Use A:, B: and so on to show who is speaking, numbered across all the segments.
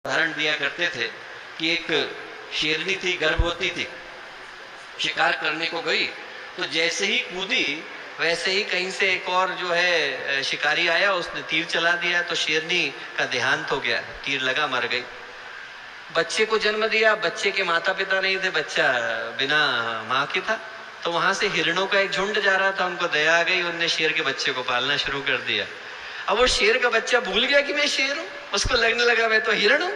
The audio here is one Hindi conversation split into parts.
A: उदाहरण दिया करते थे कि एक शेरनी थी, गर्भवती थी, शिकार करने को गई तो जैसे ही कूदी वैसे ही कहीं से एक और जो है शिकारी आया, उसने तीर चला दिया तो शेरनी का देहांत हो गया, तीर लगा, मर गई। बच्चे को जन्म दिया, बच्चे के माता पिता नहीं थे, बच्चा बिना माँ के था। तो वहां से हिरणों का एक झुंड जा रहा था, उनको दया आ गई, उनने शेर के बच्चे को पालना शुरू कर दिया। अब वो शेर का बच्चा भूल गया कि मैं शेर हूं, उसको लगने लगा मैं तो हिरण हूं,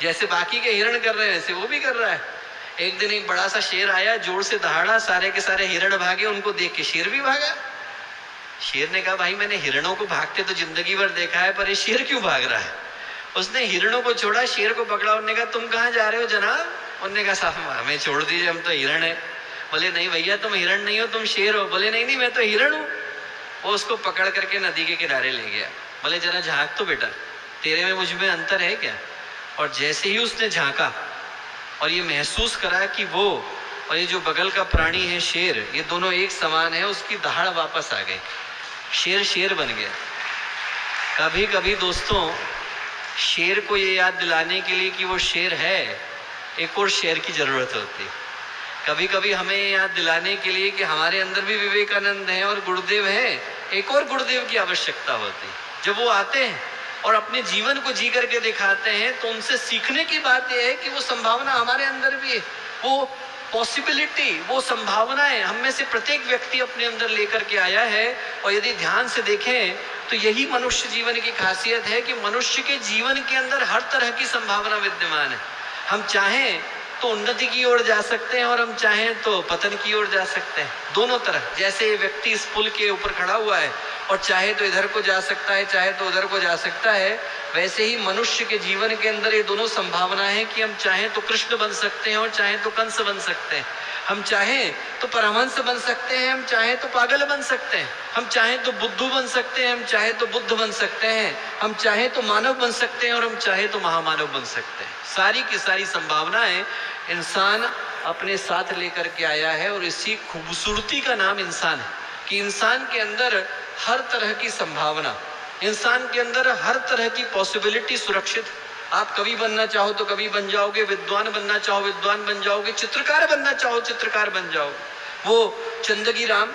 A: जैसे बाकी के हिरण कर रहे हैं वैसे वो भी कर रहा है। एक दिन एक बड़ा सा शेर आया, जोर से दहाड़ा, सारे के सारे हिरण भागे, उनको देख के शेर भी भागा। शेर ने कहा भाई मैंने हिरणों को भागते तो जिंदगी भर देखा है, पर ये शेर क्यों भाग रहा है। उसने हिरणों को छोड़ा, शेर को पकड़ा, उन्होंने कहा तुम कहाँ जा रहे हो जनाब। उन्होंने कहा साहब हमें छोड़ दीजिए, हम तो हिरण है। बोले नहीं भैया तुम हिरण नहीं हो, तुम शेर हो। बोले नहीं नहीं मैं तो हिरण हूं। वो उसको पकड़ करके नदी के किनारे ले गया। बोले जरा झांक तो बेटा, तेरे में मुझ में अंतर है क्या। और जैसे ही उसने झांका और ये महसूस करा कि वो और ये जो बगल का प्राणी है शेर, ये दोनों एक समान है, उसकी दहाड़ वापस आ गई, शेर शेर बन गया। कभी कभी दोस्तों शेर को ये याद दिलाने के लिए कि वो शेर है, एक और शेर की जरूरत होती है। कभी कभी हमें याद दिलाने के लिए कि हमारे अंदर भी विवेकानंद है और गुरुदेव है, एक और गुरुदेव की आवश्यकता होती है। जब वो आते हैं और अपने जीवन को जी करके दिखाते हैं तो उनसे सीखने की बात यह है कि वो संभावना हमारे अंदर भी है, वो पॉसिबिलिटी, वो संभावनाएं हम में से प्रत्येक व्यक्ति अपने अंदर लेकर के आया है। और यदि ध्यान से देखें तो यही मनुष्य जीवन की खासियत है कि मनुष्य के जीवन के अंदर हर तरह की संभावना विद्यमान है। हम चाहें तो उन्नति की ओर जा सकते हैं और हम चाहें तो पतन की ओर जा सकते हैं, दोनों तरह। जैसे ये व्यक्ति इस पुल के ऊपर खड़ा हुआ है और चाहे तो इधर को जा सकता है, चाहे तो उधर को जा सकता है, वैसे ही मनुष्य के जीवन के अंदर ये दोनों संभावना है कि हम चाहें तो कृष्ण बन सकते हैं और चाहें तो कंस बन सकते हैं। हम चाहें तो परमहंस बन सकते हैं, हम चाहें तो पागल बन सकते हैं, हम चाहें तो बुद्धू बन सकते हैं, हम चाहें तो बुद्ध बन सकते हैं, हम चाहें तो मानव बन सकते हैं और हम चाहें तो महामानव बन सकते हैं। सारी की सारी संभावनाएं इंसान अपने साथ लेकर के आया है और इसी खूबसूरती का नाम इंसान है कि इंसान के अंदर हर तरह की संभावना, इंसान के अंदर हर तरह की पॉसिबिलिटी सुरक्षित। आप कवि बनना चाहो तो कवि बन जाओगे, विद्वान बनना चाहो विद्वान बन जाओगे, चित्रकार बनना चाहो चित्रकार बन जाओगे। वो चंदगी राम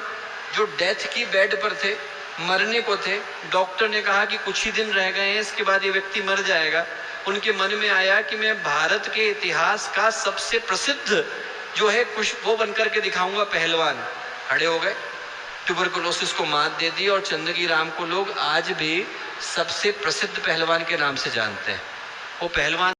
A: जो डेथ की बेड पर थे, मरने को थे, डॉक्टर ने कहा कि कुछ ही दिन रह गए हैं, इसके बाद ये व्यक्ति मर जाएगा। उनके मन में आया कि मैं भारत के इतिहास का सबसे प्रसिद्ध जो है कुछ वो बनकर के दिखाऊंगा पहलवान। खड़े हो गए, ट्यूबरकुलोसिस को मात दे दी और चंदगी राम को लोग आज भी सबसे प्रसिद्ध पहलवान के नाम से जानते हैं। वो पहलवान